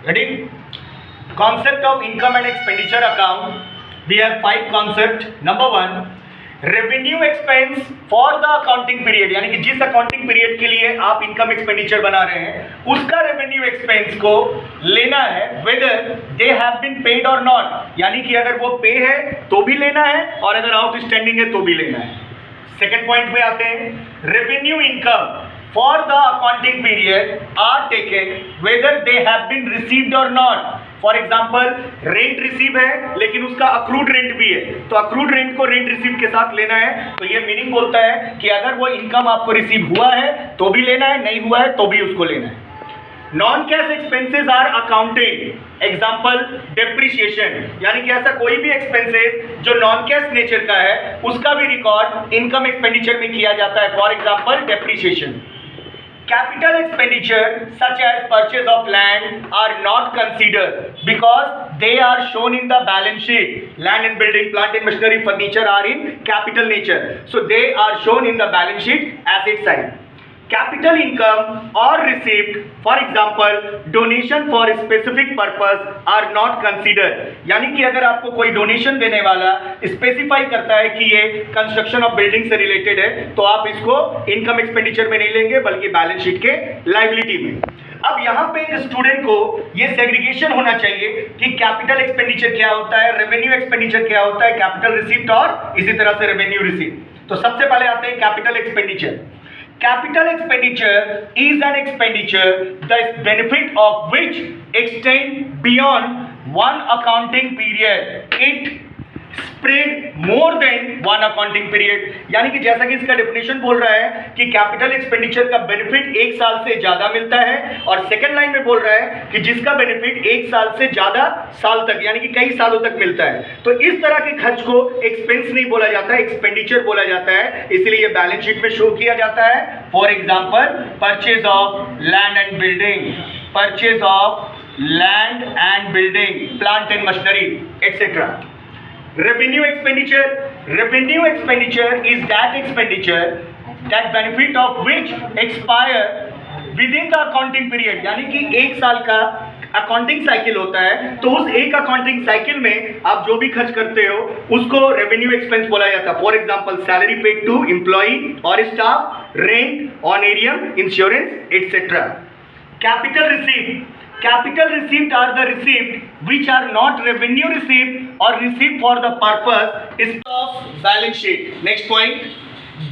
Ready? Concept of income and expenditure account. We have 5 concepts. Number 1, revenue expense for the accounting period, यानी कि जिस accounting period के लिए आप income expenditure बना रहे हैं उसका रेवेन्यू एक्सपेंस को लेना है, whether they have been paid और नॉट, यानी कि अगर वो पे है तो भी लेना है और अगर आउटस्टैंडिंग है तो भी लेना है। सेकेंड पॉइंट पे आते हैं, revenue income for the accounting period are taken whether they have been received और not. For example rent receive है लेकिन उसका अक्रूड रेंट भी है, तो अक्रूड रेंट को रेंट रिसीव के साथ लेना है। तो ये मीनिंग बोलता है कि अगर वो इनकम आपको रिसीव हुआ है तो भी लेना है, नहीं हुआ है तो भी उसको लेना है। Non cash expenses are accounted, example depreciation, यानी कि ऐसा कोई भी एक्सपेंसेस जो नॉन कैश नेचर का है उसका भी रिकॉर्ड इनकम एक्सपेंडिचर में किया जाता है। For example depreciation. Capital expenditure such as purchase of land are not considered because they are shown in the balance sheet. Land and building, plant and machinery, furniture are in capital nature, so they are shown in the balance sheet asset side. Capital income or received, for example donation for a specific purpose are not considered, यानी कि अगर आपको कोई donation देने वाला specify करता है कि ये कंस्ट्रक्शन ऑफ बिल्डिंग से रिलेटेड है तो आप इसको इनकम एक्सपेंडिचर में नहीं लेंगे बल्कि बैलेंस शीट के लायबिलिटी में। अब यहाँ पे स्टूडेंट को ये सेग्रीगेशन होना चाहिए कि कैपिटल एक्सपेंडिचर क्या होता है, रेवेन्यू एक्सपेंडिचर क्या होता है, कैपिटल रिसीव्ड और इसी तरह से रेवेन्यू रिसीव्ड। तो सबसे पहले आते हैं capital expenditure. Capital expenditure is an expenditure the benefit of which extend beyond one accounting period. It spread more than one accounting period, यानी कि जैसा कि इसका डेफिनेशन बोल रहा है कि कैपिटल एक्सपेंडिचर का बेनिफिट 1 साल से ज्यादा मिलता है, और सेकंड लाइन में बोल रहा है कि जिसका बेनिफिट 1 साल से ज्यादा साल तक यानी कि कई सालों तक मिलता है। तो इस तरह के खर्च को एक्सपेंस नहीं बोला जाता है, एक्सपेंडिचर बोला जाता है, इसलिए ये बैलेंस शीट में शो किया जाता है। For example purchase of land and building, purchase of land and building, plant and machinery etcetera. Revenue expenditure is that expenditure that benefit of which expire within the accounting period, यानी कि 1 साल का accounting cycle होता है, तो उस एक accounting cycle में आप जो भी खर्च करते हो उसको रेवेन्यू एक्सपेंस बोला जाता है। For example salary paid to employee और staff, rent, honorarium, insurance etcetera. Capital received, capital received are the received which are not revenue received or received for the purpose is of balance sheet. Next point,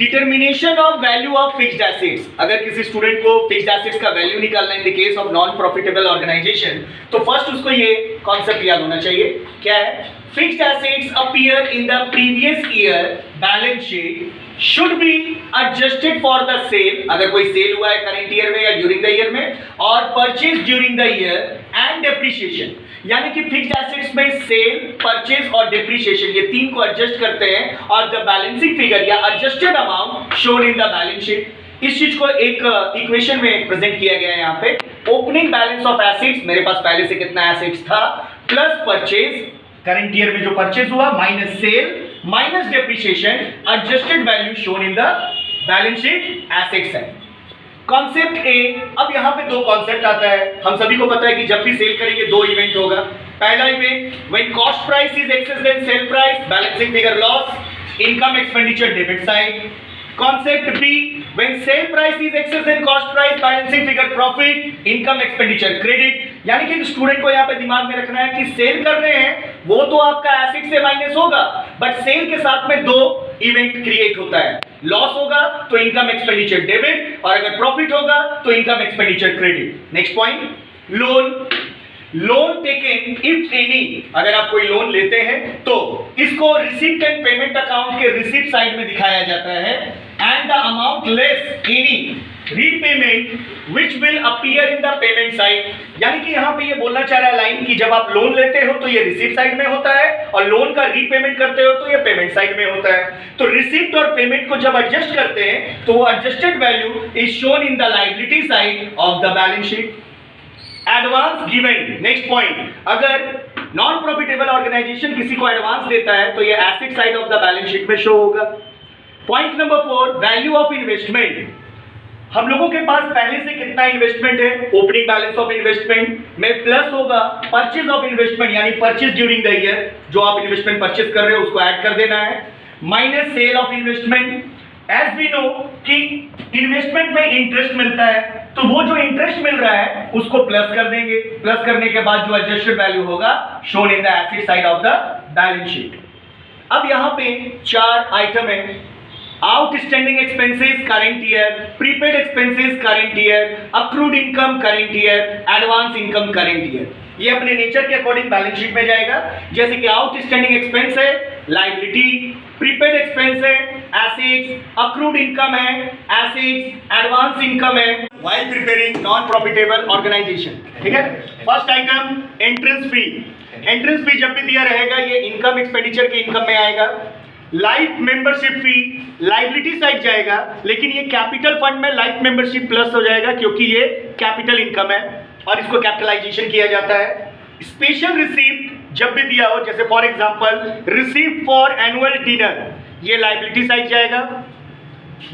determination of value of fixed assets. अगर किसी student को fixed assets का value निकालना in the case of non profitable organization, तो first उसको ये concept याद होना चाहिए। क्या है? Fixed assets appear in the previous year balance sheet should be adjusted for the sale, अगर कोई सेल हुआ है करंट ईयर में या ड्यूरिंग द ईयर में, और purchase during the year and depreciation, यानी कि फिक्स्ड एसेट्स में सेल, परचेज और डेप्रिसिएशन ये तीन को एडजस्ट करते हैं और द बैलेंसिंग फिगर या adjusted amount shown in the balance sheet. इस चीज को एक इक्वेशन में प्रेजेंट किया गया है यहाँ पे। ओपनिंग बैलेंस ऑफ एसेट्स, मेरे पास पहले से कितना एसेट्स था, प्लस परचेज करंट ईयर में जो परचेज हुआ, minus sale minus depreciation, adjusted value shown in the balance sheet asset side. Concept A, अब यहां पे दो कॉन्सेप्ट आता है। हम सभी को पता है कि जब भी सेल करेंगे दो इवेंट होगा। पहला event when cost price is excess then sale price, balancing figure loss, income expenditure debit side. Concept B, when sale price is excess then cost price, balancing figure profit, income expenditure credit. यानी कि student को यहाँ पे दिमाग में रखना है कि सेल कर रहे हैं वो तो आपका एसेट से माइनस होगा, बट सेल के साथ में दो इवेंट क्रिएट होता है। लॉस होगा तो इनकम एक्सपेंडिचर डेबिट, और अगर प्रॉफिट होगा तो income expenditure credit. Next point, loan taken if any, अगर आप कोई लोन लेते हैं तो इसको रिसीप्ट एंड पेमेंट अकाउंट के रिसीप्ट साइड में दिखाया जाता है, and the amount less any repayment which will appear in the payment side. यानी कि यहां पे ये बोलना चाह रहा है लाइन कि जब आप लोन लेते हो तो ये रिसीप्ट साइड में होता है और लोन का रीपेमेंट करते हो तो ये पेमेंट साइड में होता है। तो रिसीप्ट और पेमेंट को जब एडजस्ट करते हैं तो वो adjusted value is shown in the liability side of the balance sheet. Advance given, next point, अगर नॉन प्रॉफिटेबल ऑर्गेनाइजेशन किसी को एडवांस देता है तो ये asset side of the balance sheet में शो होगा। Point number 4, value of investment. हम लोगों के पास पहले से कितना इन्वेस्टमेंट है, ओपनिंग बैलेंस ऑफ इन्वेस्टमेंट में प्लस होगा परचेज ऑफ इन्वेस्टमेंट यानी परचेज ड्यूरिंग द ईयर, जो आप इन्वेस्टमेंट परचेज कर रहे हो उसको ऐड कर देना है, minus sale of investment. As we know कि इन्वेस्टमेंट में इंटरेस्ट मिलता है, तो वो जो इंटरेस्ट मिल रहा है उसको प्लस कर देंगे। प्लस करने के बाद जो एडजस्टेड वैल्यू होगा shown in the asset side of the balance sheet. अब यहां पे 4 आइटम है, outstanding expenses current year, prepaid expenses current year, accrued income current year, advance income current year. ये अपने नेचर के अकॉर्डिंग बैलेंस शीट में जाएगा। जैसे कि आउटस्टैंडिंग एक्सपेंस है लायबिलिटी, प्रीपेड एक्सपेंस है एसेट्स, अक्रूड इनकम है एसेट्स, एडवांस इनकम है while preparing non profitable organization. ठीक है। First item entrance fee. Entrance fee जब भी दिया रहेगा ये इनकम एक्सपेंडिचर के इनकम में आएगा। Life membership fee liability side जाएगा, लेकिन ये कैपिटल फंड में लाइफ मेंबरशिप प्लस हो जाएगा क्योंकि ये कैपिटल इनकम है और इसको कैपिटलाइजेशन किया जाता है। स्पेशल रिसीप्ट जब भी दिया हो, जैसे for example receipt for annual dinner, ये लायबिलिटी साइड जाएगा।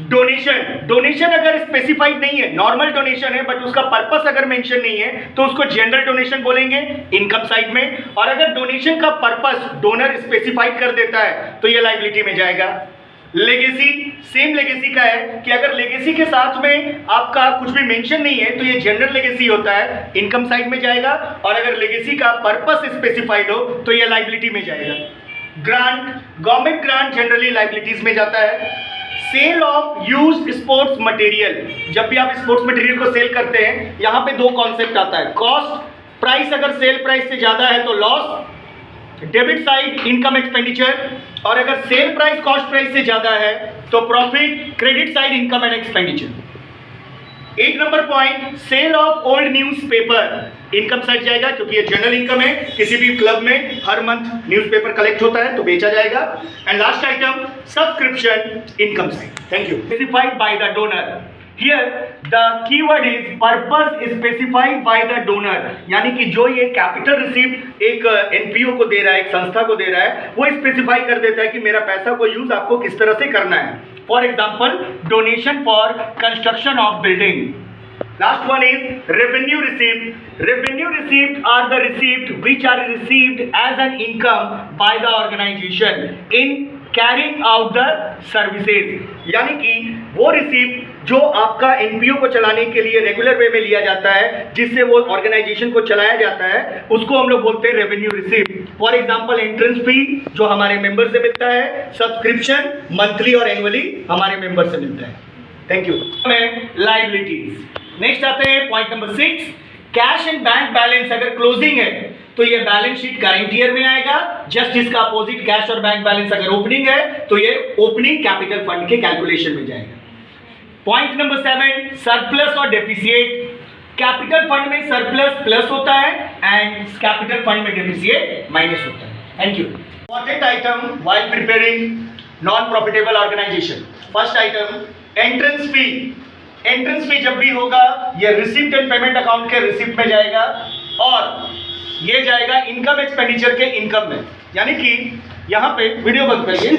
डोनेशन अगर स्पेसिफाइड नहीं है, नॉर्मल डोनेशन है बट उसका पर्पस अगर मेंशन नहीं है तो उसको जनरल डोनेशन बोलेंगे इनकम साइड में, और अगर डोनेशन का पर्पस डोनर स्पेसिफाइड कर देता है तो ये लायबिलिटी में जाएगा। लेगेसी, सेम लेगेसी का है कि अगर लेगेसी के साथ में आपका कुछ भी मेंशन नहीं है तो ये जनरल लेगेसी होता है, इनकम साइड में जाएगा, और अगर लेगेसी का पर्पस स्पेसिफाइड हो तो ये लायबिलिटी में जाएगा। Grant, government grant generally liabilities में जाता है। Sale of used sports material, जब भी आप स्पोर्ट्स मटेरियल को सेल करते हैं यहाँ पे 2 कॉन्सेप्ट आता है। कॉस्ट प्राइस, अगर सेल प्राइस से ज्यादा है तो loss, debit side income expenditure, और अगर सेल प्राइस कॉस्ट प्राइस से ज्यादा है तो profit, credit side income and expenditure. 8 number point sale of old newspaper, income side जाएगा क्योंकि ये जनरल इनकम है, किसी भी क्लब में हर मंथ न्यूज़पेपर कलेक्ट होता है तो बेचा जाएगा। And last item subscription income side. Thank you. Specified by the donor, here the keyword is purpose specified by the donor, यानी कि जो ये कैपिटल रिसीप्ट एक एनपीओ को दे रहा है, एक संस्था को दे रहा है, वो स्पेसिफाई कर देता है कि मेरा पैसा को यूज आपको किस तरह से करना है। For example donation for construction of building. Last one is revenue receipt. Revenue receipt are the receipt which are received as an income by the organization in carrying out the services. यानी कि वो receipt जो आपका NPO को चलाने के लिए regular way में लिया जाता है, जिससे वो ऑर्गेनाइजेशन को चलाया जाता है, उसको हम लोग बोलते हैं revenue receipt. For example entrance fee जो हमारे मेंबर से मिलता है, सब्सक्रिप्शन मंथली और एनुअली हमारे मेंबर से मिलता है। Thank you. लायबिलिटीज। नेक्स्ट आते हैं point number 6, cash and bank balance. अगर क्लोजिंग है तो ये बैलेंस शीट करंट ईयर में आएगा। जस्ट इसका अपोजिट कैश और बैंक बैलेंस अगर ओपनिंग है तो ये ओपनिंग कैपिटल फंड के कैलकुलेशन में जाएगा। पॉइंट नंबर 7, सरप्लस और डेफिसिएट। कैपिटल फंड में सरप्लस प्लस होता है एंड कैपिटल फंड में डेफिसिएट माइनस होता है। Thank you. Important item while preparing non profitable organisation. First item entrance fee. Entrance fee जब भी होगा ये रिसिप्ट एंड पेमेंट अकाउंट के रिसिप्ट में जाएगा और ये जाएगा इनकम एक्सपेंडिचर के इनकम में, यानी कि यहाँ पे वीडियो बंद करिए।